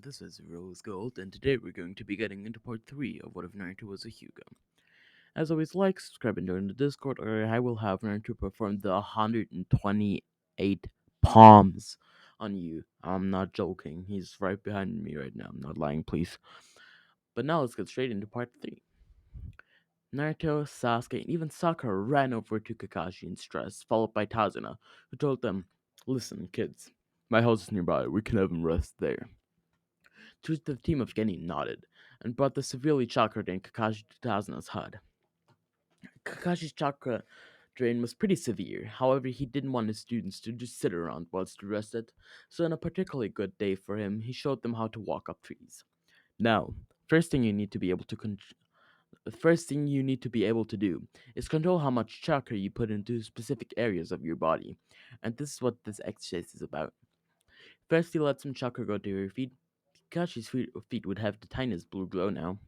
this is Rose Gold, and today we're going to be getting into part 3 of What If Naruto Was a Hyuga. As always, like, subscribe, and join the Discord, or I will have Naruto perform the 128 palms on you. I'm not joking, he's right behind me right now, I'm not lying, please. But now let's get straight into part 3. Naruto, Sasuke, and even Sakura ran over to Kakashi in stress, followed by Tazuna, who told them, "Listen, kids, my house is nearby, we can have him rest there." To the team of Genny nodded, and brought the severely chakra drained Kakashi to Tazuna's hut. Kakashi's chakra drain was pretty severe, however, he didn't want his students to just sit around whilst he rested, so on a particularly good day for him, he showed them how to walk up trees. Now, first thing you need to be able to the first thing you need to be able to do is control how much chakra you put into specific areas of your body, and this is what this exercise is about. First, you let some chakra go to your feet. Kakashi's feet would have the tiniest blue glow now.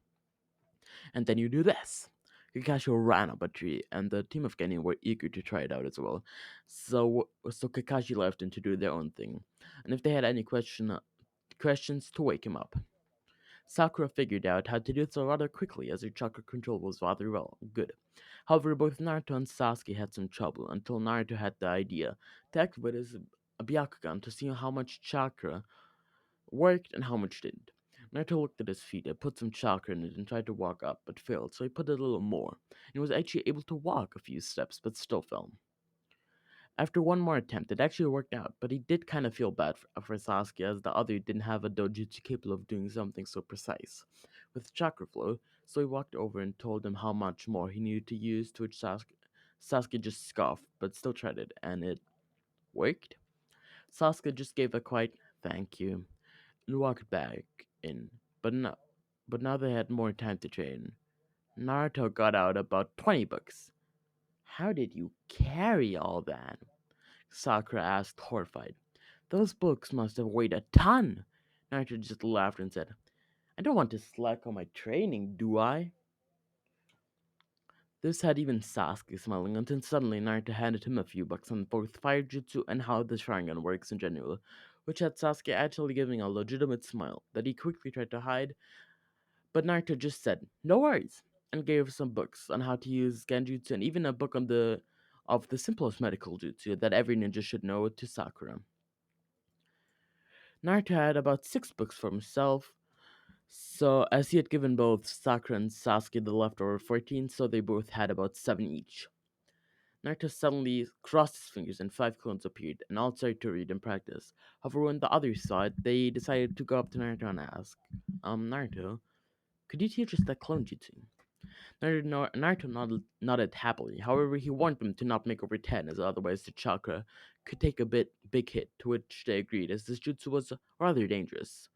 And then you do this. Kakashi ran up a tree, and the team of Genin were eager to try it out as well. So Kakashi left them to do their own thing, and if they had any questions, to wake him up. Sakura figured out how to do so rather quickly, as her chakra control was rather good. However, both Naruto and Sasuke had some trouble until Naruto had the idea to activate his Byakugan to see how much chakra worked and how much didn't. Naruto looked at his feet and put some chakra in it and tried to walk up, but failed, so he put a little more, and was actually able to walk a few steps, but still fell. After one more attempt, it actually worked out, but he did kind of feel bad for Sasuke, as the other didn't have a dojutsu capable of doing something so precise with chakra flow, so he walked over and told him how much more he needed to use, to which Sasuke just scoffed, but still tried it, and it worked. Sasuke just gave a quiet thank you and walked back in. But no, but now they had more time to train. Naruto got out about 20 books. How did you carry all that? Sakura asked, horrified. Those books must have weighed a ton. Naruto just laughed and said, I don't want to slack on my training, do I? This had even Sasuke smiling until suddenly Naruto handed him a few books on both fire jutsu and how the Sharingan works in general, which had Sasuke actually giving a legitimate smile that he quickly tried to hide. But Naruto just said, "No worries," and gave some books on how to use Genjutsu and even a book on the simplest medical jutsu that every ninja should know to Sakura. Naruto had about 6 books for himself, so as he had given both Sakura and Sasuke the leftover 14, so they both had about 7 each. Naruto suddenly crossed his fingers and 5 clones appeared, and all started to read and practice. However, when the others saw it, they decided to go up to Naruto and ask, Naruto, could you teach us that clone jutsu? Naruto nodded happily. However, he warned them to not make over 10, as otherwise the chakra could take a big hit, to which they agreed, as this jutsu was rather dangerous.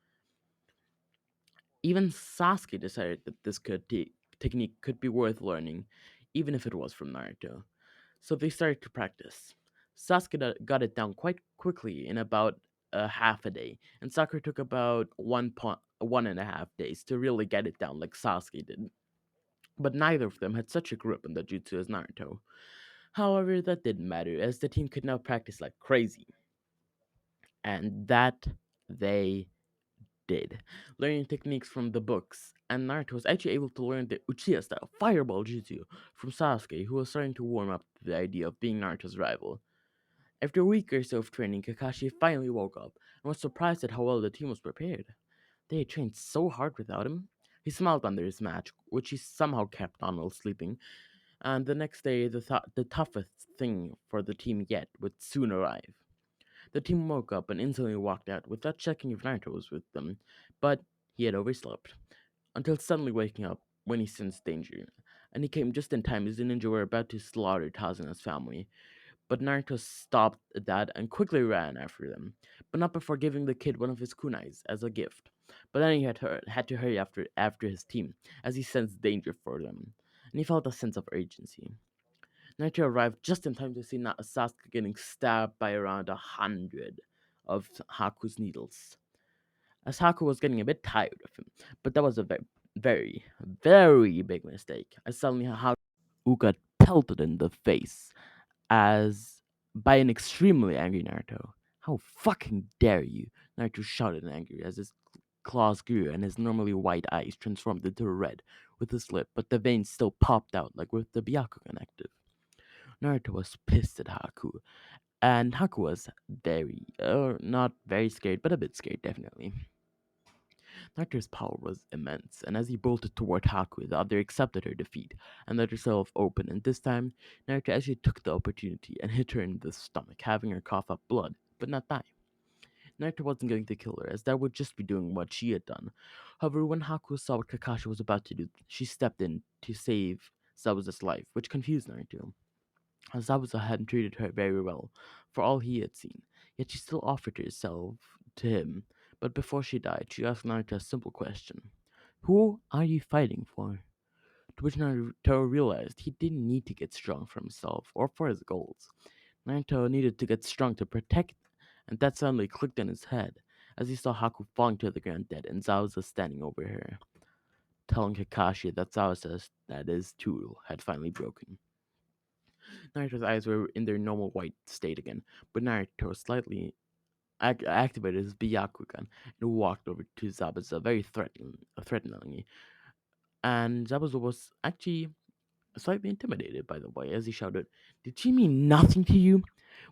Even Sasuke decided that this technique could be worth learning, even if it was from Naruto. So they started to practice. Sasuke got it down quite quickly in about half a day, and Sakura took about 1.5 days to really get it down like Sasuke did. But neither of them had such a grip on the jutsu as Naruto. However, that didn't matter, as the team could now practice like crazy. And that they did, learning techniques from the books. And Naruto was actually able to learn the Uchiha style fireball jutsu from Sasuke, who was starting to warm up to the idea of being Naruto's rival. After a week or so of training, Kakashi finally woke up and was surprised at how well the team was prepared. They had trained so hard without him. He smiled under his match, which he somehow kept on while sleeping, and the next day the toughest thing for the team yet would soon arrive. The team woke up and instantly walked out without checking if Naruto was with them, but he had overslept, until suddenly waking up when he sensed danger, and he came just in time as the ninja were about to slaughter Tazuna's family. But Naruto stopped that and quickly ran after them, but not before giving the kid one of his kunais as a gift. But then he had to hurry after his team, as he sensed danger for them, and he felt a sense of urgency. Naruto arrived just in time to see Sasuke getting stabbed by around 100 of Haku's needles, as Haku was getting a bit tired of him. But that was a very, very big mistake, as suddenly Haku got pelted in the face as by an extremely angry Naruto. How fucking dare you? Naruto shouted in anger as his claws grew and his normally white eyes transformed into red with his lip, but the veins still popped out like with the Byakugan active. Naruto was pissed at Haku, and Haku was not very scared, but a bit scared, definitely. Naruto's power was immense, and as he bolted toward Haku, the other accepted her defeat and let herself open, and this time, Naruto actually took the opportunity and hit her in the stomach, having her cough up blood, but not die. Naruto wasn't going to kill her, as that would just be doing what she had done. However, when Haku saw what Kakashi was about to do, she stepped in to save Zabuza's life, which confused Naruto. Zabuza hadn't treated her very well, for all he had seen, yet she still offered herself to him. But before she died, she asked Naruto a simple question: "Who are you fighting for?" To which Naruto realized he didn't need to get strong for himself or for his goals. Naruto needed to get strong to protect, and that suddenly clicked in his head as he saw Haku falling to the ground dead and Zabuza standing over her, telling Kakashi that Zabuza's that his tool had finally broken. Naruto's eyes were in their normal white state again, but Naruto slightly activated his Byakugan and walked over to Zabuza very threateningly. And Zabuza was actually slightly intimidated by the way as he shouted, "Did she mean nothing to you?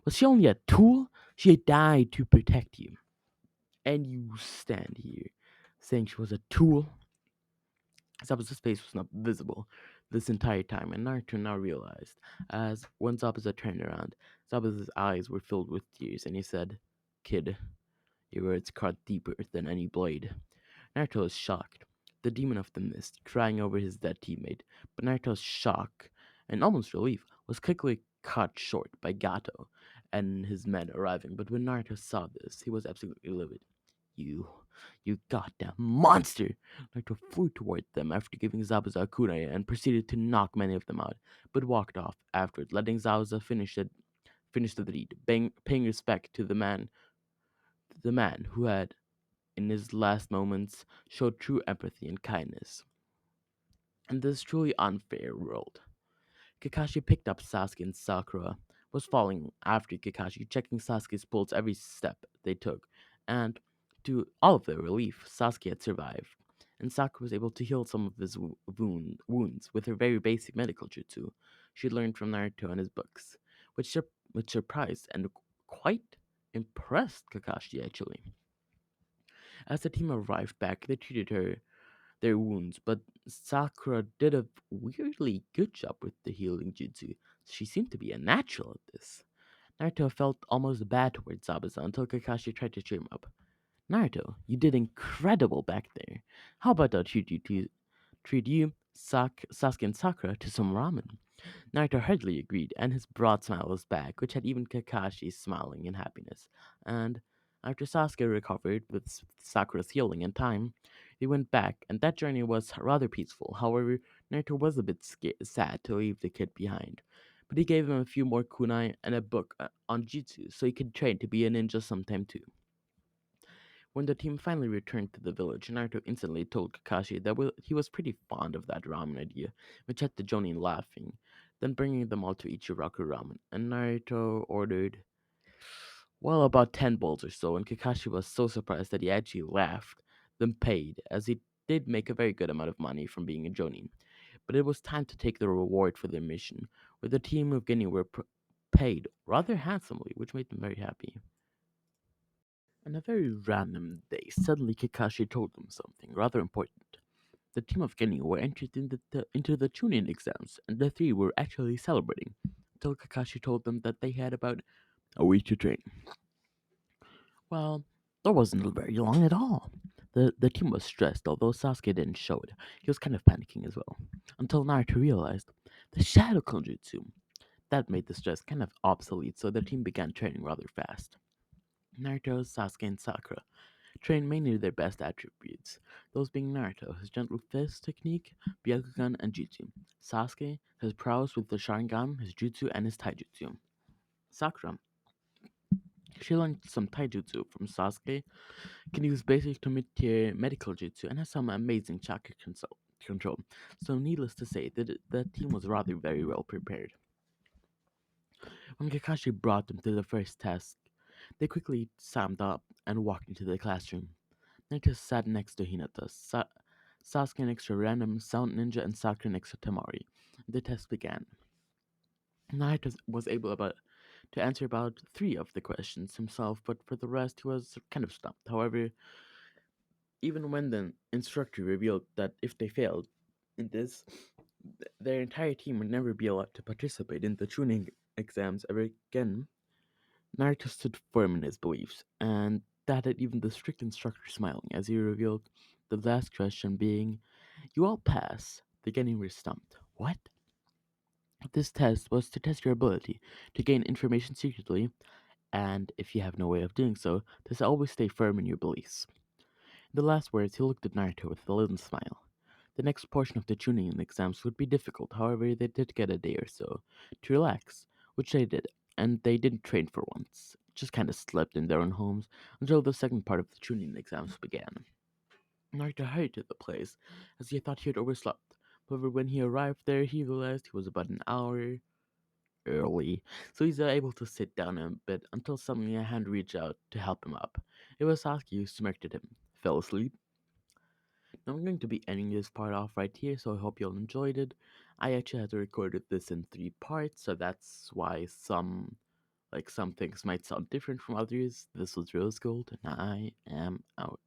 Was she only a tool? She had died to protect you. And you stand here saying she was a tool?" Zabuza's face was not visible this entire time, and Naruto now realized, as when Zabuza turned around, Zabuza's eyes were filled with tears, and he said, "Kid, your words cut deeper than any blade." Naruto was shocked, the demon of the mist, crying over his dead teammate, but Naruto's shock, and almost relief, was quickly cut short by Gato and his men arriving, but when Naruto saw this, he was absolutely livid. You, you goddamn monster! Naruto flew toward them after giving Zabuza a kunai and proceeded to knock many of them out, but walked off afterward, letting Zabuza finish the deed, paying respect to the man who had, in his last moments, showed true empathy and kindness. In this truly unfair world, Kakashi picked up Sasuke and Sakura was following after Kakashi, checking Sasuke's pulse every step they took, and to all of their relief, Sasuke had survived, and Sakura was able to heal some of his wounds with her very basic medical jutsu she learned from Naruto and his books, which surprised and quite impressed Kakashi actually. As the team arrived back, they treated their wounds, but Sakura did a weirdly good job with the healing jutsu. She seemed to be a natural at this. Naruto felt almost bad towards Zabuza until Kakashi tried to cheer him up. "Naruto, you did incredible back there. How about I treat you, Sasuke, and Sakura to some ramen?" Naruto hardly agreed, and his broad smile was back, which had even Kakashi smiling in happiness. And after Sasuke recovered with Sakura's healing in time, they went back, and that journey was rather peaceful. However, Naruto was a bit sad to leave the kid behind. But he gave him a few more kunai and a book on jutsu, so he could train to be a ninja sometime too. When the team finally returned to the village, Naruto instantly told Kakashi that he was pretty fond of that ramen idea, which had the Jonin laughing, then bringing them all to Ichiraku ramen. And Naruto ordered, well, about 10 bowls or so, and Kakashi was so surprised that he actually laughed, then paid, as he did make a very good amount of money from being a Jonin. But it was time to take the reward for their mission, where the team of Ginyu were paid rather handsomely, which made them very happy. On a very random day, suddenly Kakashi told them something rather important. The team of Ginyu were entered into the Chunin exams, and the three were actually celebrating, until Kakashi told them that they had about a week to train. Well, that wasn't very long at all. The team was stressed, although Sasuke didn't show it. He was kind of panicking as well. Until Naruto realized the Shadow Clone Jutsu. That made the stress kind of obsolete, so the team began training rather fast. Naruto, Sasuke, and Sakura trained mainly their best attributes, those being Naruto, his gentle fist technique, Byakugan, and Jutsu. Sasuke, his prowess with the Sharingan, his Jutsu, and his Taijutsu. Sakura, she learned some Taijutsu from Sasuke, can use basic to mid-tier medical jutsu, and has some amazing chakra control. So, needless to say, the team was rather very well prepared. When Kakashi brought them to the first test, they quickly summed up and walked into the classroom. Naruto sat next to Hinata, Sasuke next to random sound ninja, and Sakura next to Temari. The test began. Naruto was able to answer about three of the questions himself, but for the rest he was kind of stumped. However, even when the instructor revealed that if they failed in this, their entire team would never be allowed to participate in the tuning exams ever again, Naruto stood firm in his beliefs, and that had even the strict instructor smiling as he revealed the last question being, "You all pass." The getting were stumped. What? This test was to test your ability to gain information secretly, and if you have no way of doing so, to always stay firm in your beliefs. In the last words, he looked at Naruto with a little smile. The next portion of the tuning exams would be difficult, however, they did get a day or so to relax, which they did, and they didn't train for once, just kind of slept in their own homes until the second part of the tuning exams began. Naruto hurried to the place, as he thought he had overslept. However, when he arrived there, he realized he was about an hour early, so he's able to sit down a bit until suddenly a hand reached out to help him up. It was Sasuke who smirked at him. Fell asleep? Now I'm going to be ending this part off right here, so I hope you all enjoyed it. I actually had recorded this in three parts, so that's why some things might sound different from others. This was Rose Gold, and I am out.